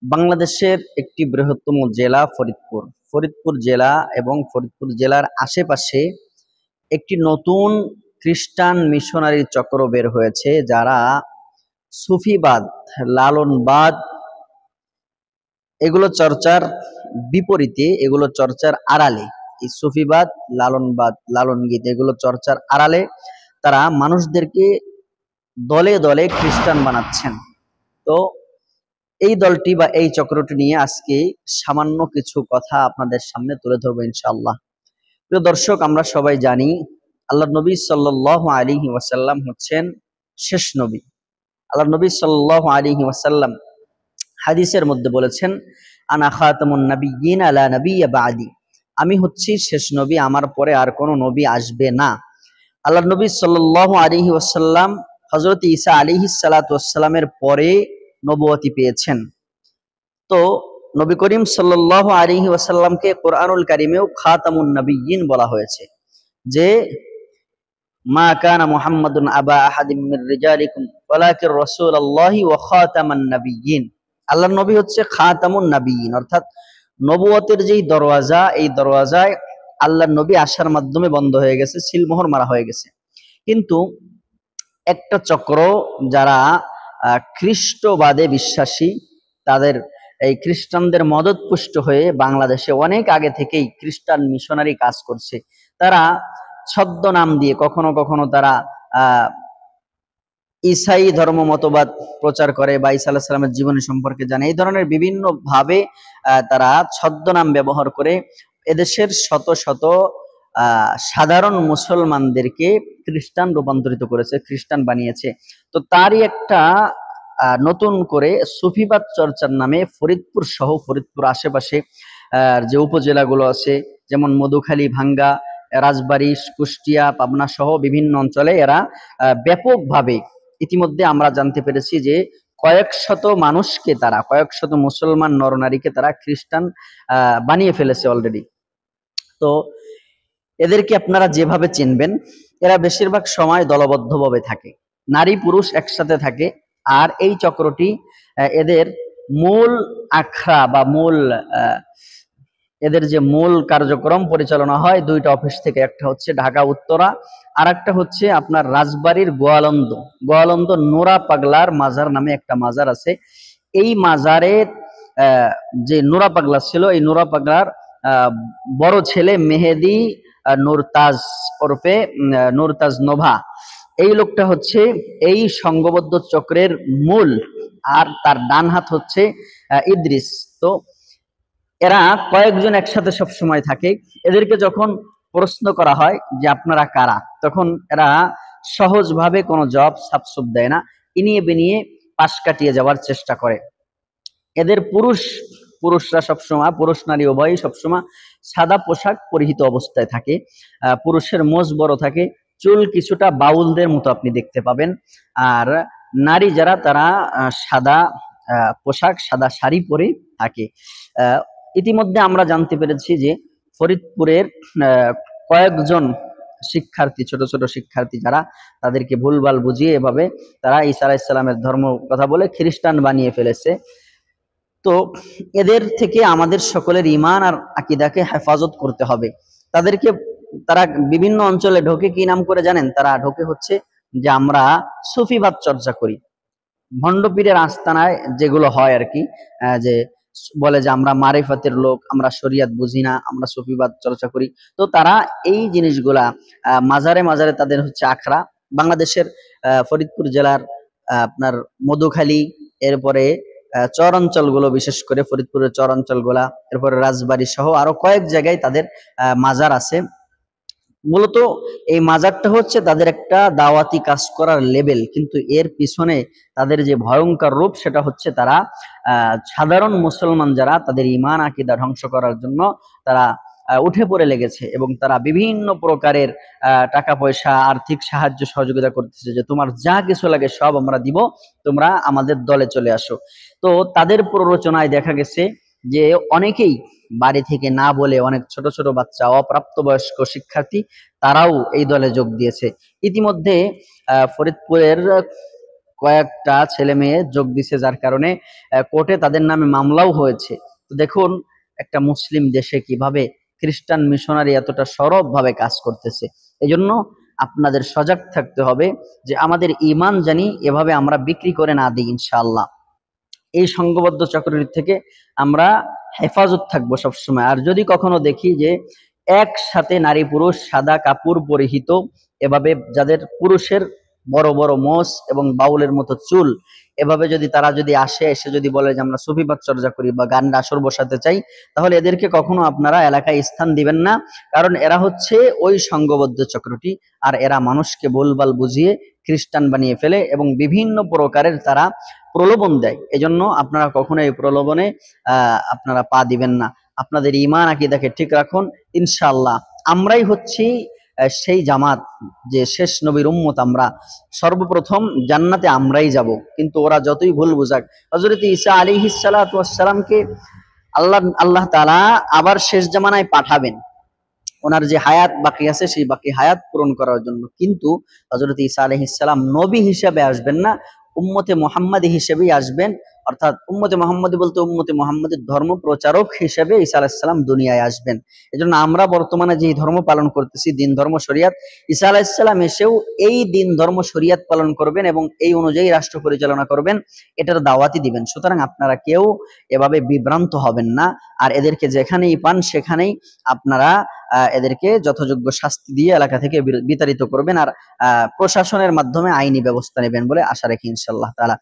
বাংলাদেশের একটি বৃহত্তম জেলা ফরিদপুর। ফরিদপুর জেলা এবং ফরিদপুর জেলার আশেপাশে একটি নতুন খ্রিস্টান মিশনারি চক্র বের হয়েছে, যারা সুফিবাদ, লালনবাদ এগুলো চর্চার বিপরীতে, এগুলো চর্চার আড়ালে, এই সুফিবাদ, লালনবাদ, লালনগীত এগুলো চর্চার আড়ালে তারা মানুষদেরকে দলে দলে খ্রিস্টান বানাচ্ছেন। তো এই দলটি বা এই চক্রটি নিয়ে আজকে সামান্য কিছু কথা আপনাদের সামনে তুলে ধরবো ইনশাআল্লাহ। প্রিয় দর্শক, আমরা সবাই জানি আল্লাহর নবী সাল্লাল্লাহু আলাইহি ওয়াসাল্লাম হচ্ছেন শেষ নবী। আল্লাহর নবী সাল্লাল্লাহু আলাইহি ওয়াসাল্লাম হাদিসের মধ্যে বলেছেন, আনা খাতামুন নাবিয়্যিন লা নাবিয়্যা বা'দি, আমি হচ্ছি শেষ নবী, আমার পরে আর কোনো নবী আসবে না। আল্লাহর নবী সাল্লাল্লাহু আলাইহি ওয়াসাল্লাম হযরত ঈসা আলাইহিস সালাতু ওয়াসসালামের পরে নবুয়তি পেয়েছেন। তো নবী করিম সাল্লাল্লাহু আলাইহি ওয়াসাল্লামকে কোরআনুল কারীমেও খাতামুন নাবিয়্যিন বলা হয়েছে, যে মা কানা মুহাম্মাদুন আবা আহাদিম মির রিজালিকুম ওয়ালাকির রাসূলুল্লাহি ওয়া খাতামান নাবিয়্যিন। আল্লাহর নবী হচ্ছে খাতামুন নাবিয়্যিন, অর্থাৎ নবুয়তের যেই দরওয়াজা, এই দরওয়াজায় আল্লাহর নবী আসার মাধ্যমে বন্ধ হয়ে গেছে, সিলমোহর মারা হয়ে গেছে। কিন্তু একটা চক্র, যারা খ্রিস্টবাদে বিশ্বাসী, তাদের এই খ্রিস্টানদের মদতপুষ্ট হয়ে বাংলাদেশে অনেক আগে থেকেই খ্রিস্টান মিশনারি কাজ করছে। তারা ছদ্মনাম দিয়ে কখনো কখনো তারা ঈসাই ধর্ম মতবাদ প্রচার করে বা ঈসা আলাইহিস সালামের জীবনী সম্পর্কে জানে, এই ধরনের বিভিন্ন ভাবে তারা ছদ্মনাম ব্যবহার করে এদেশের শত শত সাধারণ মুসলমানদেরকে খ্রিস্টান রূপান্তরিত করেছে, খ্রিস্টান বানিয়েছে। তো তারই একটা নতুন করে সুফিবাদ চর্চার নামে ফরিদপুর সহ ফরিদপুর আশেপাশে যে উপজেলাগুলো আছে, যেমন মধুখালী, ভাঙ্গা, রাজবাড়ী, কুষ্টিয়া, পাবনা সহ বিভিন্ন অঞ্চলে এরা ব্যাপকভাবে, ইতিমধ্যে আমরা জানতে পেরেছি যে কয়েক শত মুসলমান নরনারীকে তারা খ্রিস্টান বানিয়ে ফেলেছে অলরেডি। তো এদেরকে আপনারা যেভাবে চিনবেন, এরা বেশিরভাগ সময় দলবদ্ধভাবে থাকে, নারী পুরুষ একসাথে থাকে। আর এই চক্রটি এদের মূল আখড়া বা এদের যে মূল কার্যক্রম পরিচালনা হয় দুইটা অফিস থেকে, একটা হচ্ছে ঢাকা উত্তরা, আর একটা হচ্ছে আপনার রাজবাড়ির গোয়ালন্দ নোরা পাগলার মাজার নামে একটা মাজার আছে। এই মাজারের যে নোরা পাগলা ছিল, এই নোরা পাগলার বড় ছেলে মেহেদি নুরতাজ ওরফে নুরতাজ নোভা, এই লোকটা হচ্ছে এই সংঘবদ্ধ চক্রের মূল, আর তার ডান হাত হচ্ছে ইদ্রিস। তো এরা কয়েকজন একসাথে সব সময় থাকে। এদেরকে যখন প্রশ্ন করা হয় যে আপনারা কারা, তখন এরা সহজভাবে কোনো জবাব সাপসুপ দেয় না, ইনিয়ে বিনিয়ে পাশ কাটিয়ে যাওয়ার চেষ্টা করে। এদের পুরুষরা সবসময়, পুরুষ নারী উভয়ই সবসময় সাদা পোশাক পরিহিত অবস্থায় থাকে। পুরুষের মোজ বড় থাকে, চুল কিছুটা বাউলদের মতো আপনি দেখতে পাবেন। আর নারী যারা, তারা সাদা পোশাক, সাদা শাড়ি পরে থাকে। ইতিমধ্যে আমরা জানতে পেরেছি যে ফরিদপুরের কয়েকজন শিক্ষার্থী, ছোট ছোট শিক্ষার্থী, যারা তাদেরকে ভুলভাল বুঝিয়ে এভাবে তারা ঈসা আলাইহিস সালামের ধর্ম কথা বলে খ্রিস্টান বানিয়ে ফেলেছে। তো এদের থেকে আমাদের সকলের ঈমান আর আকীদাকে হেফাজত করতে হবে। তারা বিভিন্ন অঞ্চলে ঢোকে কি নাম করে জানেন? তারা ঢোকে হচ্ছে যে আমরা সুফিবাদ চর্চা করি। ভণ্ড পীরের আস্তানায় যেগুলো হয় আর কি, যে বলে যে আমরা মারিফাতের লোক, আমরা শরিয়াত বুঝি না, আমরা সুফিবাদ চর্চা করি। তো তারা এই জিনিসগুলা মাজারে মাজারে তাদের হচ্ছে আখড়া। বাংলাদেশের ফরিদপুর জেলার আপনার মধুখালী, এরপরে চর অঞ্চলগুলো, বিশেষ করে ফরিদপুরের চর অঞ্চলগুলা, এরপরে রাজবাড়ী সহ আরো কয়েক জায়গায় তাদের মাজার আছে। মূলত এই মাজারটা হচ্ছে তাদের একটা দাওয়াতি কাজ করার লেভেল, কিন্তু এর পিছনে তাদের যে ভয়ঙ্কর রূপ, সেটা হচ্ছে তারা সাধারণ মুসলমান যারা, তাদের ঈমান আকীদা ধ্বংস করার জন্য তারা উঠে পড়ে লেগেছে, এবং তারা বিভিন্ন প্রকারের টাকা পয়সা, আর্থিক সাহায্য সহযোগিতা করতেছে, যে তোমার যা কিছু লাগে সব আমরা দিব, তোমরা আমাদের দলে চলে আসো। তো তাদের প্ররোচনায় দেখা গেছে যে অনেকেই বাড়ি থেকে না বলে, অনেক ছোট ছোট বাচ্চা, অপ্রাপ্তবয়স্ক শিক্ষার্থী, তারাও এই দলে যোগ দিয়েছে। ইতিমধ্যে ফরিদপুরের কয়েকটা ছেলে মেয়ে যোগ দিছে, যার কারণে কোর্টে তাদের নামে মামলাও হয়েছে। তো দেখুন একটা মুসলিম দেশে কিভাবে খ্রিস্টান মিশনারি এতটা সরবভাবে কাজ করতেছে। এজন্য আপনাদের সজাগ থাকতে হবে যে আমাদের ঈমান জানি এভাবে আমরা বিক্রি করে না দিই ইনশাআল্লাহ। এই সংঘবদ্ধ চক্রের থেকে আমরা হেফাজত থাকবো সবসময়। আর যদি কখনো দেখি যে একসাথে নারী পুরুষ সাদা কাপড় পরিহিত, এভাবে যাদের পুরুষের বড় বড় মোষ এবং বাউলের মতো চুল, এভাবে যদি তারা যদি আসে, এসে যদি বলে যে আমরা সুফিবাদ চর্চা করি বা গান আসর বসাতে চাই, তাহলে এদেরকে কখনো আপনারা এলাকায় স্থান দিবেন না। কারণ এরা হচ্ছে ওই সংঘবদ্ধ চক্রটি, আর এরা মানুষকে ভুলভাল বুঝিয়ে খ্রিস্টান বানিয়ে ফেলে এবং বিভিন্ন প্রকারের তারা প্রলোভন দেয়। এজন্য আপনারা কখনো এই প্রলোভনে আপনারা পা দিবেন না। আপনাদের ঈমান আকীদাকে ঠিক রাখুন, ইনশাআল্লাহ আমরাই হচ্ছি সেই জামাত, যে শেষ নবীর উম্মত। আমরা সর্বপ্রথম জান্নাতে আমরাই যাব, কিন্তু ওরা যতই ভুল বুঝাক। হযরত ঈসা আলাইহিস সালাতু ওয়াস সালামকে আল্লাহ তাআলা আবার শেষ জামানায় পাঠাবেন, ওনার যে হায়াত বাকি আছে সেই বাকি হায়াত পূরণ করার জন্য। কিন্তু হযরত ঈসা আলাইহিস সালাম নবী হিসেবে আসবেন না, উম্মতে মুহাম্মাদী হিসেবেই আসবেন। অর্থাৎ উম্মতে মুহাম্মাদী বলতে উম্মতে মুহাম্মাদের ধর্ম প্রচারক হিসেবে ঈসা আলাইহিস সালাম দুনিয়ায় আসবেন। এজন্য আমরা বর্তমানে যে ধর্ম পালন করতেছি, দিন ধর্ম শরিয়াত, ঈসা আলাইহিস সালাম এসেও এই দিন ধর্ম শরিয়াত পালন করবেন এবং এই অনুযায়ী রাষ্ট্র পরিচালনা করবেন, এটার দাওয়াতই দিবেন। সুতরাং আপনারা কেউ এভাবে বিভ্রান্ত হবেন না। আর এদেরকে যেখানেই পান সেখানেই আপনারা এদেরকে যথাযোগ্য শাস্তি দিয়ে এলাকা থেকে বিতাড়িত করবেন, আর প্রশাসনের মাধ্যমে আইনি ব্যবস্থা নেবেন বলে আশা রাখি ইনশাআল্লাহ তাআলা।